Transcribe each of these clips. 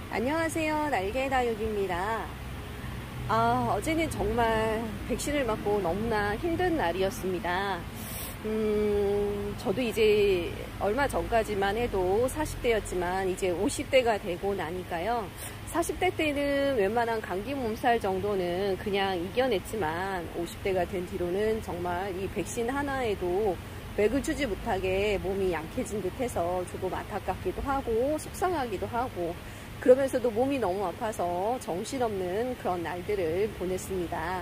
안녕하세요. 날개다육입니다. 어제는 정말 백신을 맞고 너무나 힘든 날이었습니다. 저도 이제 얼마 전까지만 해도 40대였지만 이제 50대가 되고 나니까요. 40대 때는 웬만한 감기 몸살 정도는 그냥 이겨냈지만 50대가 된 뒤로는 정말 이 백신 하나에도 맥을 추지 못하게 몸이 약해진 듯해서 조금 안타깝기도 하고 속상하기도 하고 그러면서도 몸이 너무 아파서 정신없는 그런 날들을 보냈습니다.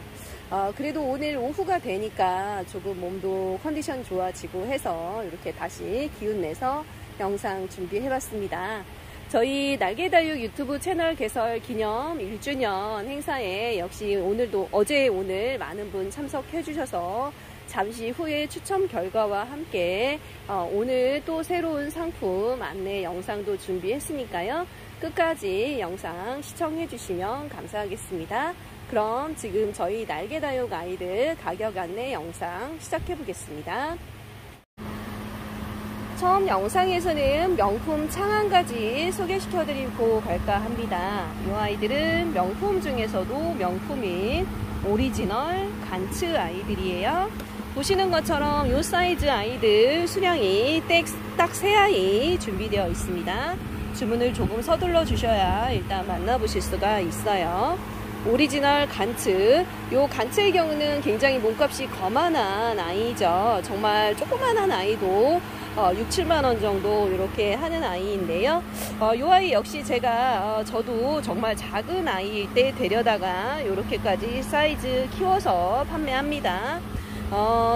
그래도 오늘 오후가 되니까 조금 몸도 컨디션 좋아지고 해서 이렇게 다시 기운내서 영상 준비해봤습니다. 저희 날개다육 유튜브 채널 개설 기념 1주년 행사에 역시 오늘 많은 분 참석해 주셔서 잠시 후에 추첨 결과와 함께 오늘 또 새로운 상품 안내 영상도 준비했으니까요. 끝까지 영상 시청해 주시면 감사하겠습니다. 그럼 지금 저희 날개다육 아이들 가격 안내 영상 시작해 보겠습니다. 처음 영상에서는 명품 창안가지 소개시켜 드리고 갈까 합니다. 이 아이들은 명품 중에서도 명품인 오리지널 간츠 아이들이에요. 보시는 것처럼 이 사이즈 아이들 수량이 딱 3아이 준비되어 있습니다. 주문을 조금 서둘러 주셔야 일단 만나보실 수가 있어요. 오리지널 간츠, 요 간츠의 경우는 굉장히 몸값이 거만한 아이죠. 정말 조그만한 아이도 6, 7만원 정도 이렇게 하는 아이인데요. 요 아이 역시 저도 정말 작은 아이일 때 데려다가 이렇게까지 사이즈 키워서 판매합니다.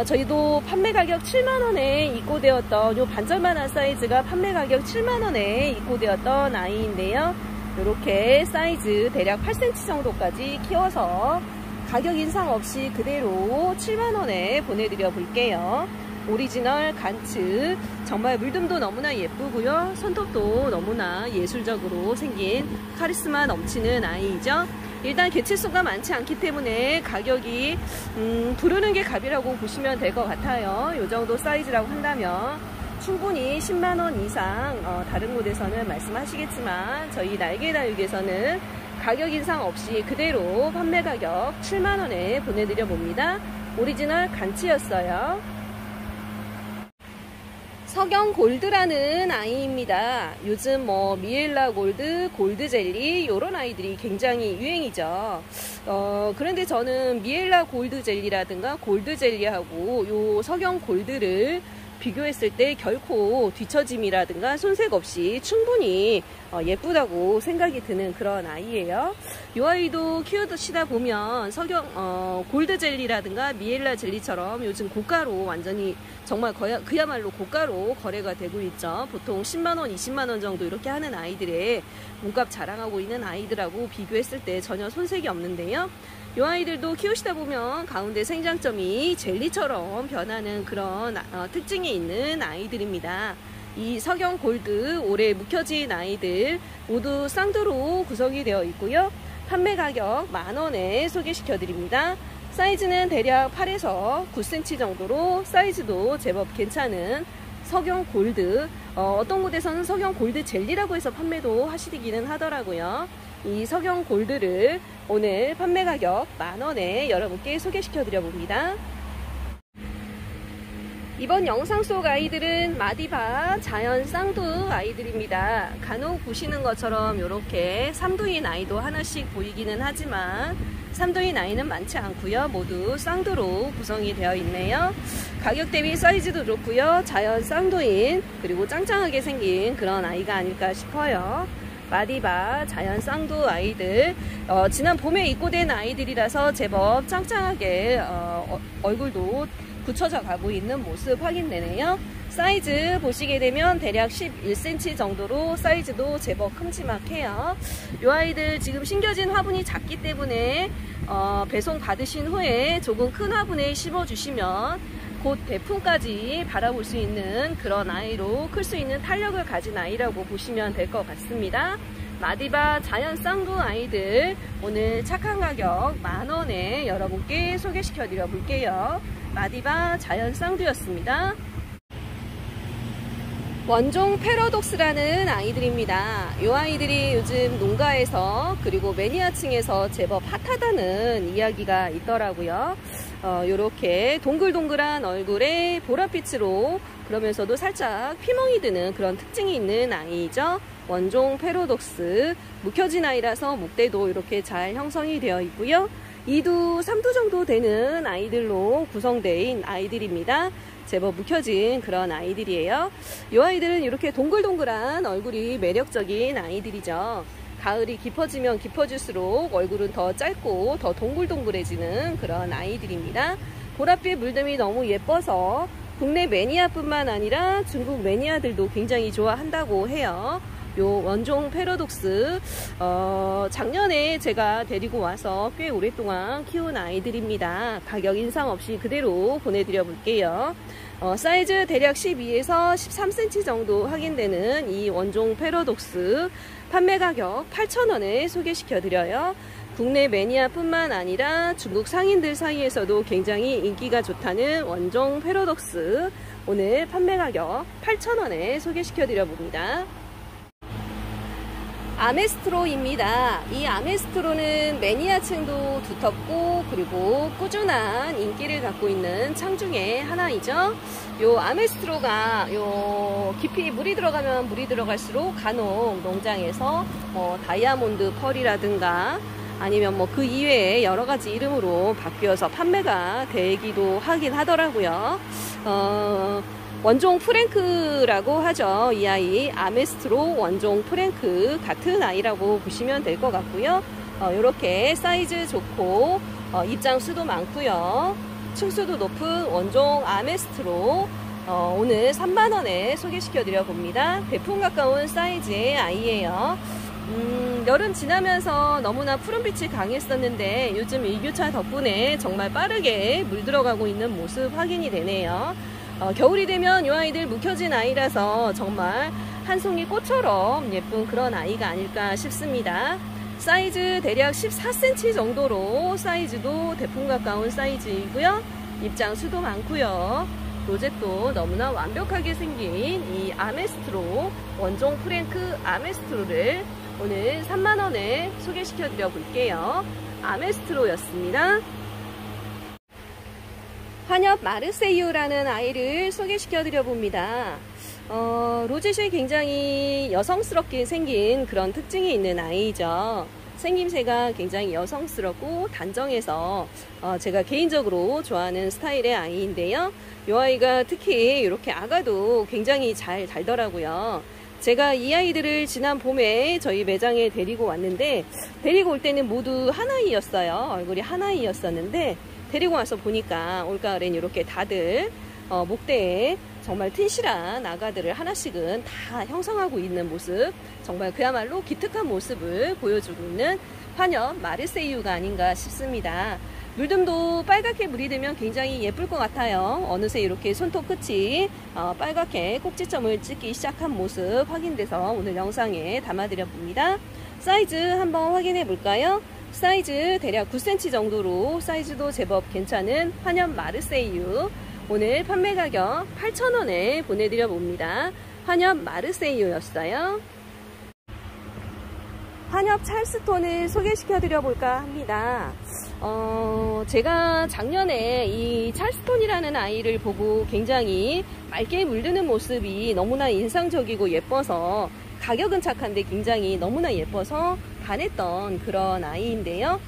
저희도 판매 가격 7만원에 입고되었던 요 반절만한 사이즈가 판매 가격 7만원에 입고되었던 아이인데요. 이렇게 사이즈 대략 8cm 정도까지 키워서 가격 인상 없이 그대로 7만원에 보내드려 볼게요. 오리지널 간츠, 정말 물듬도 너무나 예쁘고요. 손톱도 너무나 예술적으로 생긴 카리스마 넘치는 아이죠. 일단 개체수가 많지 않기 때문에 가격이 부르는 게 값이라고 보시면 될 것 같아요. 이 정도 사이즈라고 한다면 충분히 10만원 이상 다른 곳에서는 말씀하시겠지만 저희 날개다육에서는 가격 인상 없이 그대로 판매 가격 7만원에 보내드려 봅니다. 오리지널 간츠였어요. 석영 골드라는 아이입니다. 요즘 미엘라 골드, 골드 젤리 이런 아이들이 굉장히 유행이죠. 그런데 저는 미엘라 골드 젤리라든가 골드 젤리하고 요 석영 골드를 비교했을 때 결코 뒤처짐이라든가 손색 없이 충분히 예쁘다고 생각이 드는 그런 아이예요. 이 아이도 키우시다 보면 석영 골드 젤리라든가 미엘라 젤리처럼 요즘 고가로 완전히 정말 그야말로 고가로 거래가 되고 있죠. 보통 10만원, 20만원 정도 이렇게 하는 아이들의 몸값 자랑하고 있는 아이들하고 비교했을 때 전혀 손색이 없는데요. 이 아이들도 키우시다 보면 가운데 생장점이 젤리처럼 변하는 그런 특징이 있는 아이들입니다. 이 석영 골드 올해 묵혀진 아이들 모두 쌍두로 구성이 되어 있고요. 판매 가격 만원에 소개시켜 드립니다. 사이즈는 대략 8에서 9cm 정도로 사이즈도 제법 괜찮은 석영 골드, 어떤 곳에서는 석영 골드 젤리라고 해서 판매도 하시기는 하더라고요. 이 석영 골드를 오늘 판매 가격 만원에 여러분께 소개시켜 드려 봅니다. 이번 영상 속 아이들은 마디바 자연 쌍두 아이들입니다. 간혹 보시는 것처럼 이렇게 삼두인 아이도 하나씩 보이기는 하지만 삼두인 아이는 많지 않고요. 모두 쌍두로 구성이 되어 있네요. 가격 대비 사이즈도 좋고요. 자연 쌍두인 그리고 짱짱하게 생긴 그런 아이가 아닐까 싶어요. 마디바 자연 쌍두 아이들, 지난 봄에 입고된 아이들이라서 제법 짱짱하게 얼굴도 굳혀져 가고 있는 모습 확인되네요. 사이즈 보시게 되면 대략 11cm 정도로 사이즈도 제법 큼지막해요. 이 아이들 지금 심겨진 화분이 작기 때문에 배송 받으신 후에 조금 큰 화분에 심어 주시면 곧 배품까지 바라볼 수 있는 그런 아이로 클 수 있는 탄력을 가진 아이라고 보시면 될 것 같습니다. 마디바 자연 쌍두 아이들 오늘 착한 가격 만원에 여러분께 소개시켜 드려 볼게요. 마디바 자연 쌍두였습니다. 원종 패러독스라는 아이들입니다. 이 아이들이 요즘 농가에서 그리고 매니아층에서 제법 핫하다는 이야기가 있더라고요. 요렇게 동글동글한 얼굴에 보랏빛으로 그러면서도 살짝 피멍이 드는 그런 특징이 있는 아이죠. 원종 패러독스. 묵혀진 아이라서 목대도 이렇게 잘 형성이 되어 있고요. 2두, 3두 정도 되는 아이들로 구성된 아이들입니다. 제법 묵혀진 그런 아이들이에요. 이 아이들은 이렇게 동글동글한 얼굴이 매력적인 아이들이죠. 가을이 깊어지면 깊어질수록 얼굴은 더 짧고 더 동글동글해지는 그런 아이들입니다. 보랏빛 물듬이 너무 예뻐서 국내 매니아뿐만 아니라 중국 매니아들도 굉장히 좋아한다고 해요. 요 원종 패러독스 작년에 제가 데리고 와서 꽤 오랫동안 키운 아이들입니다. 가격 인상 없이 그대로 보내드려 볼게요. 사이즈 대략 12에서 13cm 정도 확인되는 이 원종 패러독스 판매 가격 8,000원에 소개시켜 드려요. 국내 매니아뿐만 아니라 중국 상인들 사이에서도 굉장히 인기가 좋다는 원종 패러독스 오늘 판매 가격 8,000원에 소개시켜 드려 봅니다. 아메스트로입니다. 이 아메스트로는 매니아층도 두텁고 그리고 꾸준한 인기를 갖고 있는 창 중에 하나이죠. 요 아메스트로가 요 깊이 물이 들어가면 물이 들어갈수록 간혹 농장에서 다이아몬드 펄이라든가 아니면 그 이외에 여러 가지 이름으로 바뀌어서 판매가 되기도 하긴 하더라고요. 원종 프랭크라고 하죠. 이 아이 아메스트로 원종 프랭크 같은 아이라고 보시면 될 것 같고요. 이렇게 사이즈 좋고 입장수도 많고요. 층수도 높은 원종 아메스트로 오늘 3만원에 소개시켜 드려 봅니다. 대풍 가까운 사이즈의 아이예요. 여름 지나면서 너무나 푸른빛이 강했었는데 요즘 일교차 덕분에 정말 빠르게 물들어가고 있는 모습 확인이 되네요. 겨울이 되면 이 아이들 묵혀진 아이라서 정말 한 송이 꽃처럼 예쁜 그런 아이가 아닐까 싶습니다. 사이즈 대략 14cm 정도로 사이즈도 대풍 가까운 사이즈이고요. 입장수도 많고요. 로zet도 너무나 완벽하게 생긴 이 아메스트로 원종 프랭크 아메스트로를 오늘 3만원에 소개시켜 드려 볼게요. 아메스트로였습니다. 환엽 마르세유라는 아이를 소개시켜 드려 봅니다. 로zet이 굉장히 여성스럽게 생긴 그런 특징이 있는 아이죠. 생김새가 굉장히 여성스럽고 단정해서 제가 개인적으로 좋아하는 스타일의 아이인데요. 이 아이가 특히 이렇게 아가도 굉장히 잘 달더라고요. 제가 이 아이들을 지난 봄에 저희 매장에 데리고 왔는데 데리고 올 때는 모두 하나이였어요. 얼굴이 하나이였었는데 데리고 와서 보니까 올가을엔 이렇게 다들 목대에 정말 튼실한 아가들을 하나씩은 다 형성하고 있는 모습, 정말 그야말로 기특한 모습을 보여주고 있는 환엽 마르세유가 아닌가 싶습니다. 물듬도 빨갛게 물이 되면 굉장히 예쁠 것 같아요. 어느새 이렇게 손톱 끝이 빨갛게 꼭지점을 찍기 시작한 모습 확인돼서 오늘 영상에 담아드려 봅니다. 사이즈 한번 확인해 볼까요? 사이즈 대략 9cm 정도로 사이즈도 제법 괜찮은 환엽 마르세유 오늘 판매 가격 8,000원에 보내드려 봅니다. 환엽 마르세유였어요. 환엽 찰스톤을 소개시켜 드려 볼까 합니다. 제가 작년에 이 찰스톤이라는 아이를 보고 굉장히 맑게 물드는 모습이 너무나 인상적이고 예뻐서 가격은 착한데 굉장히 너무나 예뻐서 반했던 그런 아이인데요.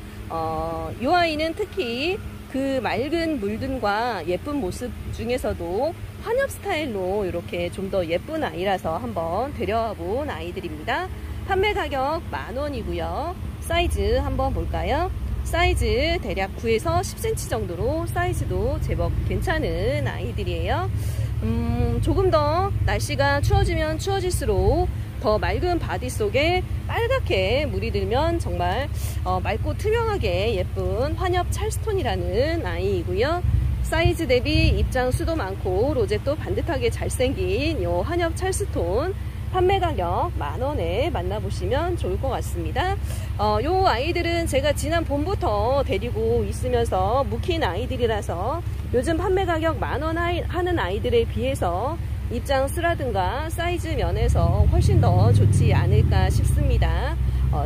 이 아이는 특히 그 맑은 물든과 예쁜 모습 중에서도 환엽 스타일로 이렇게 좀 더 예쁜 아이라서 한번 데려와 본 아이들입니다. 판매 가격 만원이고요. 사이즈 한번 볼까요? 사이즈 대략 9에서 10cm 정도로 사이즈도 제법 괜찮은 아이들이에요. 조금 더 날씨가 추워지면 추워질수록 더 맑은 바디 속에 빨갛게 물이 들면 정말 맑고 투명하게 예쁜 환엽 찰스톤이라는 아이이고요. 사이즈 대비 입장 수도 많고 로zet도 반듯하게 잘생긴 이 환엽 찰스톤 판매 가격 만원에 만나보시면 좋을 것 같습니다. 이 아이들은 제가 지난 봄부터 데리고 있으면서 묵힌 아이들이라서 요즘 판매 가격 만원 하는 아이들에 비해서 입장 수라든가 사이즈 면에서 훨씬 더 좋지 않을까 싶습니다.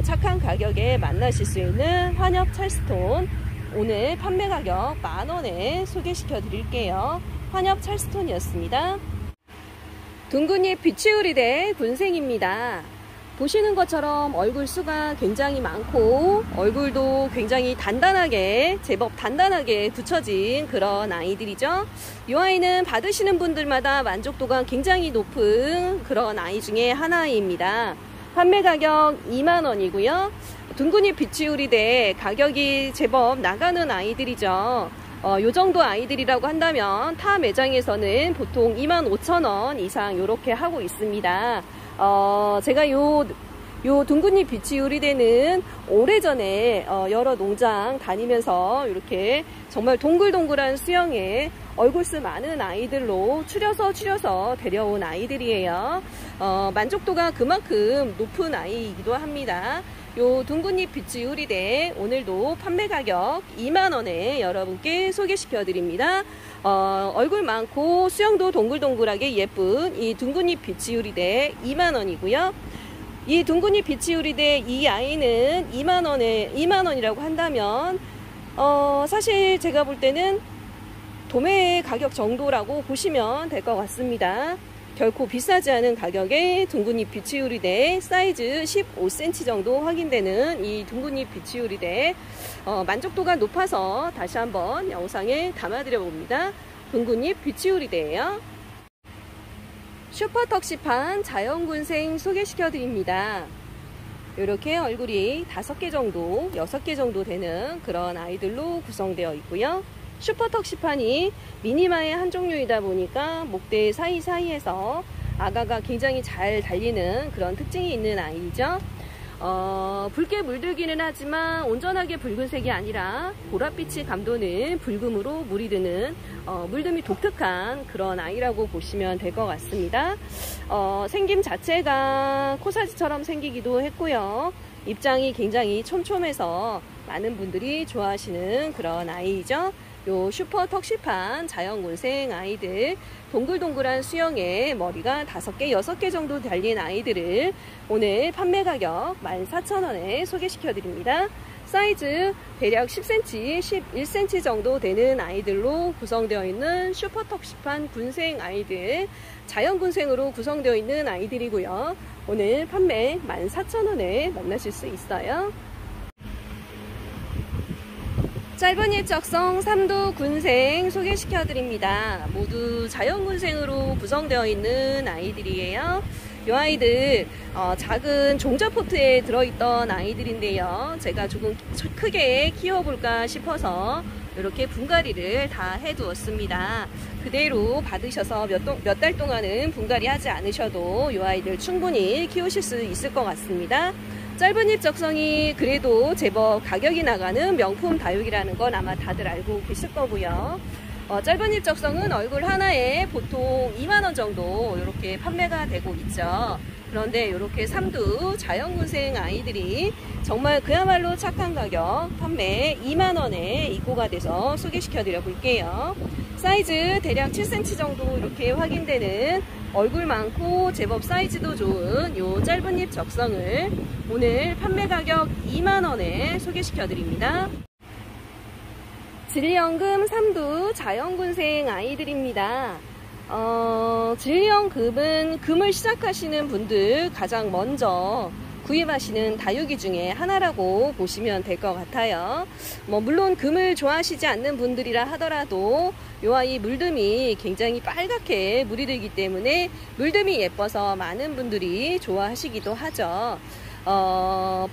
착한 가격에 만나실 수 있는 환엽 찰스톤, 오늘 판매 가격 10,000원에 소개시켜 드릴게요. 환엽 찰스톤이었습니다. 둥근잎 비치우리대 군생입니다. 보시는 것처럼 얼굴 수가 굉장히 많고 얼굴도 굉장히 단단하게, 제법 단단하게 붙여진 그런 아이들이죠. 이 아이는 받으시는 분들마다 만족도가 굉장히 높은 그런 아이 중에 하나입니다. 판매 가격 20,000원이고요. 둥근잎 비치우리대 가격이 제법 나가는 아이들이죠. 요 정도 아이들이라고 한다면 타 매장에서는 보통 25,000원 이상 이렇게 하고 있습니다. 제가 요 둥근잎 비치우리대는 오래전에 여러 농장 다니면서 이렇게 정말 동글동글한 수영에 얼굴수 많은 아이들로 추려서 데려온 아이들이에요. 만족도가 그만큼 높은 아이이기도 합니다. 요 둥근잎 비치우리대 오늘도 판매 가격 20,000원에 여러분께 소개시켜 드립니다. 얼굴 많고 수영도 동글동글하게 예쁜 이 둥근잎 비치우리대 20,000원이고요. 이 둥근잎 비치우리대 이 아이는 20,000원이라고 한다면 사실 제가 볼 때는 도매 가격 정도라고 보시면 될 것 같습니다. 결코 비싸지 않은 가격에 둥근잎 비치우리대 사이즈 15cm 정도 확인되는 이 둥근잎 비치우리대, 만족도가 높아서 다시 한번 영상에 담아드려 봅니다. 둥근잎 비치우리대예요. 슈퍼턱시판 자연군생 소개시켜 드립니다. 이렇게 얼굴이 5개 정도, 6개 정도 되는 그런 아이들로 구성되어 있고요. 슈퍼턱시판이 미니마의 한 종류이다 보니까 목대 사이사이에서 아가가 굉장히 잘 달리는 그런 특징이 있는 아이죠. 붉게 물들기는 하지만 온전하게 붉은색이 아니라 보랏빛이 감도는 붉음으로 물이 드는 물듦이 독특한 그런 아이라고 보시면 될 것 같습니다. 생김 자체가 코사지처럼 생기기도 했고요. 입장이 굉장히 촘촘해서 많은 분들이 좋아하시는 그런 아이죠. 요 슈퍼 턱시판 자연군생 아이들, 동글동글한 수영에 머리가 5개, 6개 정도 달린 아이들을 오늘 판매 가격 14,000원에 소개시켜 드립니다. 사이즈 대략 10cm, 11cm 정도 되는 아이들로 구성되어 있는 슈퍼 턱시판 군생 아이들, 자연군생으로 구성되어 있는 아이들이고요. 오늘 판매 14,000원에 만나실 수 있어요. 짧은 일적성 삼두 군생 소개시켜 드립니다. 모두 자연군생으로 구성되어 있는 아이들이에요. 이 아이들 작은 종자포트에 들어있던 아이들인데요. 제가 조금 크게 키워볼까 싶어서 이렇게 분갈이를 다 해두었습니다. 그대로 받으셔서 몇 달 동안은 분갈이 하지 않으셔도 이 아이들 충분히 키우실 수 있을 것 같습니다. 짧은 잎 적성이 그래도 제법 가격이 나가는 명품 다육이라는 건 아마 다들 알고 계실 거고요. 짧은 잎 적성은 얼굴 하나에 보통 20,000원 정도 이렇게 판매가 되고 있죠. 그런데 이렇게 삼두 자연군생 아이들이 정말 그야말로 착한 가격 판매 20,000원에 입고가 돼서 소개시켜 드려 볼게요. 사이즈 대략 7cm 정도 이렇게 확인되는 얼굴 많고 제법 사이즈도 좋은 요 짧은 잎 적성을 오늘 판매 가격 20,000원에 소개시켜 드립니다. 진리연금 삼두 자연군생 아이들입니다. 진리연금은 금을 시작하시는 분들 가장 먼저 구입하시는 다육이 중에 하나라고 보시면 될 것 같아요. 물론 금을 좋아하시지 않는 분들이라 하더라도 이 아이 물듬이 굉장히 빨갛게 물이 들기 때문에 물듬이 예뻐서 많은 분들이 좋아하시기도 하죠.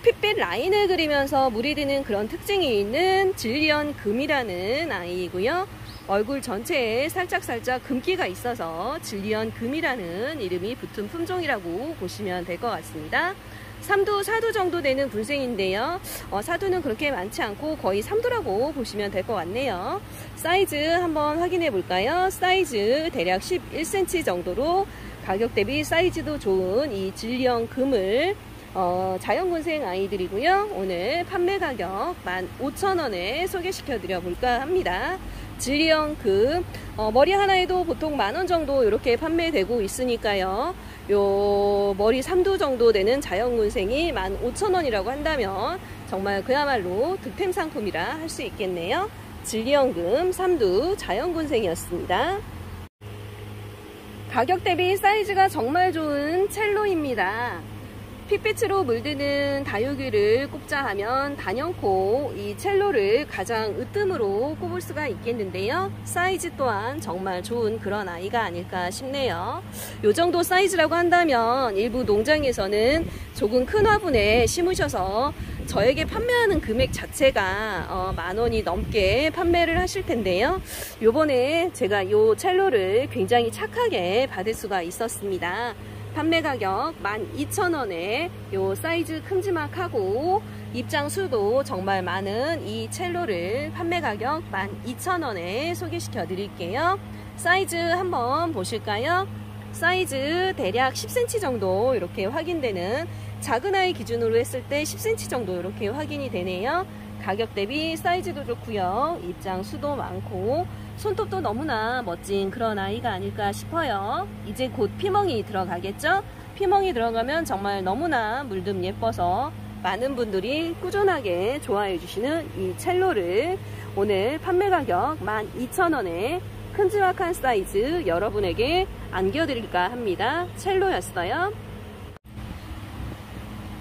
핏빛 라인을 그리면서 물이 드는 그런 특징이 있는 진리연 금이라는 아이이고요. 얼굴 전체에 살짝살짝 금기가 있어서 진리연 금이라는 이름이 붙은 품종이라고 보시면 될 것 같습니다. 3두, 4두 정도 되는 군생인데요. 사두는 그렇게 많지 않고 거의 3두라고 보시면 될 것 같네요. 사이즈 한번 확인해 볼까요? 사이즈 대략 11cm 정도로 가격 대비 사이즈도 좋은 이 진리연 금을 자연군생 아이들이고요. 오늘 판매 가격 15,000원에 소개시켜 드려 볼까 합니다. 진리형금 머리 하나에도 보통 10,000원 정도 이렇게 판매되고 있으니까요. 요 머리 3두 정도 되는 자연군생이 15,000원이라고 한다면 정말 그야말로 득템 상품이라 할 수 있겠네요. 진리형금 3두 자연군생이었습니다. 가격 대비 사이즈가 정말 좋은 첼로입니다. 핏빛으로 물드는 다육이를 꼽자 하면 단연코 이 첼로를 가장 으뜸으로 꼽을 수가 있겠는데요. 사이즈 또한 정말 좋은 그런 아이가 아닐까 싶네요. 요 정도 사이즈라고 한다면 일부 농장에서는 조금 큰 화분에 심으셔서 저에게 판매하는 금액 자체가 10,000원이 넘게 판매를 하실 텐데요. 요번에 제가 요 첼로를 굉장히 착하게 받을 수가 있었습니다. 판매 가격 12,000원에 요 사이즈 큼지막하고 입장 수도 정말 많은 이 첼로를 판매 가격 12,000원에 소개시켜 드릴게요. 사이즈 한번 보실까요? 사이즈 대략 10cm 정도 이렇게 확인되는, 작은 아이 기준으로 했을 때 10cm 정도 이렇게 확인이 되네요. 가격 대비 사이즈도 좋고요. 입장 수도 많고 손톱도 너무나 멋진 그런 아이가 아닐까 싶어요. 이제 곧 피멍이 들어가겠죠? 피멍이 들어가면 정말 너무나 물듬 예뻐서 많은 분들이 꾸준하게 좋아해 주시는 이 첼로를 오늘 판매 가격 12,000원에 큼지막한 사이즈 여러분에게 안겨드릴까 합니다. 첼로였어요.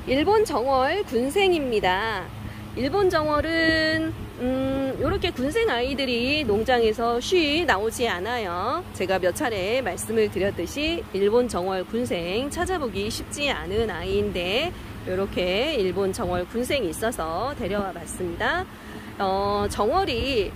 일본 정월 군생입니다. 일본 정월은 이렇게 군생 아이들이 농장에서 쉬 나오지 않아요. 제가 몇 차례 말씀을 드렸듯이 일본 정월 군생 찾아보기 쉽지 않은 아이인데 이렇게 일본 정월 군생이 있어서 데려와 봤습니다. 정월이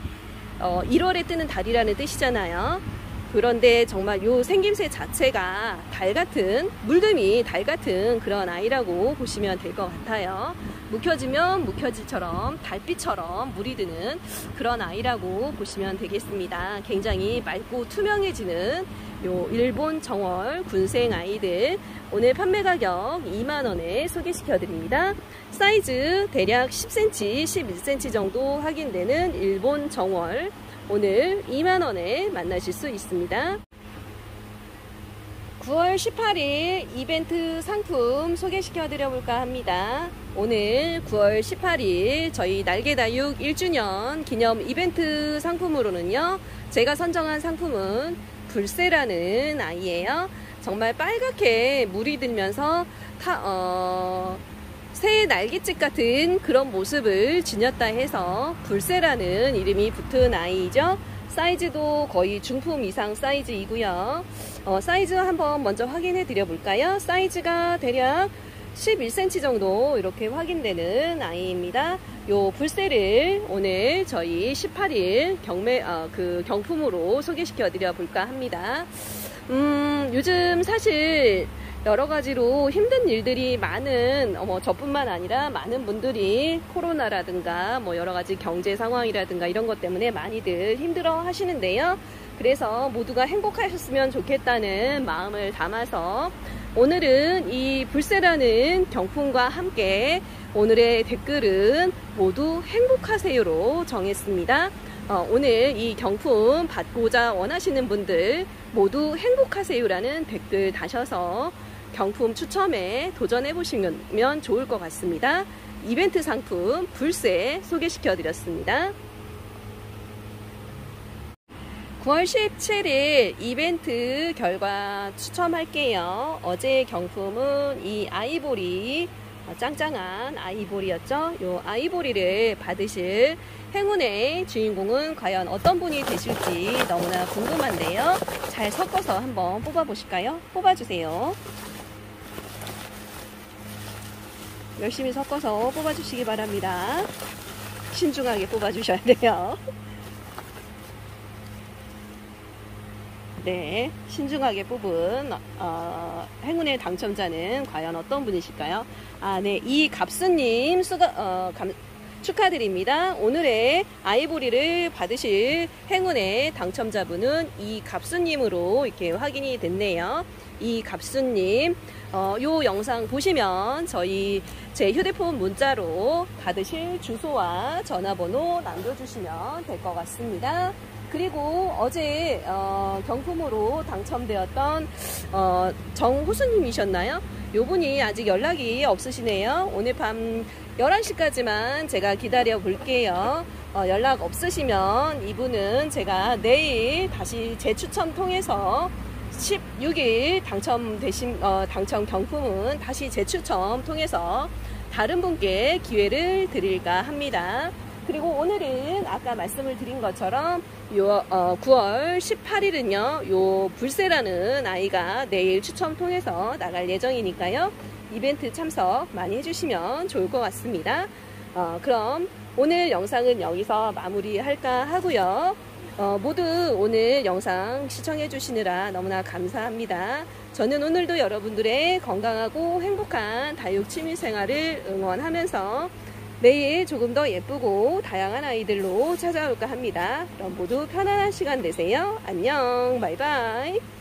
1월에 뜨는 달이라는 뜻이잖아요. 그런데 정말 요 생김새 자체가 달같은, 물듬이 달같은 그런 아이라고 보시면 될 것 같아요. 묵혀지면 묵혀질처럼 달빛처럼 물이 드는 그런 아이라고 보시면 되겠습니다. 굉장히 맑고 투명해지는 요 일본 정월 군생 아이들 오늘 판매 가격 20,000원에 소개시켜 드립니다. 사이즈 대략 10cm, 11cm 정도 확인되는 일본 정월 오늘 20,000원에 만나실 수 있습니다. 9월 18일 이벤트 상품 소개시켜 드려볼까 합니다. 오늘 9월 18일 저희 날개다육 1주년 기념 이벤트 상품으로는요, 제가 선정한 상품은 불새라는 아이예요. 정말 빨갛게 물이 들면서 새 날갯짓 같은 그런 모습을 지녔다 해서 불새라는 이름이 붙은 아이죠. 사이즈도 거의 중품 이상 사이즈이고요. 사이즈 한번 먼저 확인해 드려 볼까요? 사이즈가 대략 11cm 정도 이렇게 확인되는 아이입니다. 요 불새를 오늘 저희 18일 경품으로 소개시켜 드려 볼까 합니다. 요즘 사실 여러 가지로 힘든 일들이 많은, 저뿐만 아니라 많은 분들이 코로나라든가 여러 가지 경제 상황이라든가 이런 것 때문에 많이들 힘들어 하시는데요. 그래서 모두가 행복하셨으면 좋겠다는 마음을 담아서 오늘은 이 불새라는 경품과 함께 오늘의 댓글은 모두 행복하세요로 정했습니다. 오늘 이 경품 받고자 원하시는 분들 모두 행복하세요라는 댓글 다셔서 경품 추첨에 도전해 보시면 좋을 것 같습니다. 이벤트 상품 불새 소개시켜 드렸습니다. 9월 17일 이벤트 결과 추첨할게요. 어제 경품은 이 아이보리, 짱짱한 아이보리였죠. 이 아이보리를 받으실 행운의 주인공은 과연 어떤 분이 되실지 너무나 궁금한데요. 잘 섞어서 한번 뽑아 보실까요? 뽑아주세요. 열심히 섞어서 뽑아주시기 바랍니다. 신중하게 뽑아주셔야 돼요. 네, 신중하게 뽑은 행운의 당첨자는 과연 어떤 분이실까요? 네, 이갑수님 축하드립니다. 오늘의 아이보리를 받으실 행운의 당첨자분은 이갑수님으로 이렇게 확인이 됐네요. 이갑수님, 요 영상 보시면 제 휴대폰 문자로 받으실 주소와 전화번호 남겨주시면 될 것 같습니다. 그리고 어제 경품으로 당첨되었던 정호수님이셨나요? 요분이 아직 연락이 없으시네요. 오늘 밤 11시까지만 제가 기다려 볼게요. 연락 없으시면 이분은 제가 내일 다시 재추첨 통해서 16일 당첨 경품은 다시 재추첨 통해서 다른 분께 기회를 드릴까 합니다. 그리고 오늘은 아까 말씀을 드린 것처럼 9월 18일은요, 요 불새라는 아이가 내일 추첨 통해서 나갈 예정이니까요. 이벤트 참석 많이 해주시면 좋을 것 같습니다. 그럼 오늘 영상은 여기서 마무리할까 하고요. 모두 오늘 영상 시청해 주시느라 너무나 감사합니다. 저는 오늘도 여러분들의 건강하고 행복한 다육 취미생활을 응원하면서 내일 조금 더 예쁘고 다양한 아이들로 찾아올까 합니다. 그럼 모두 편안한 시간 되세요. 안녕, 바이바이.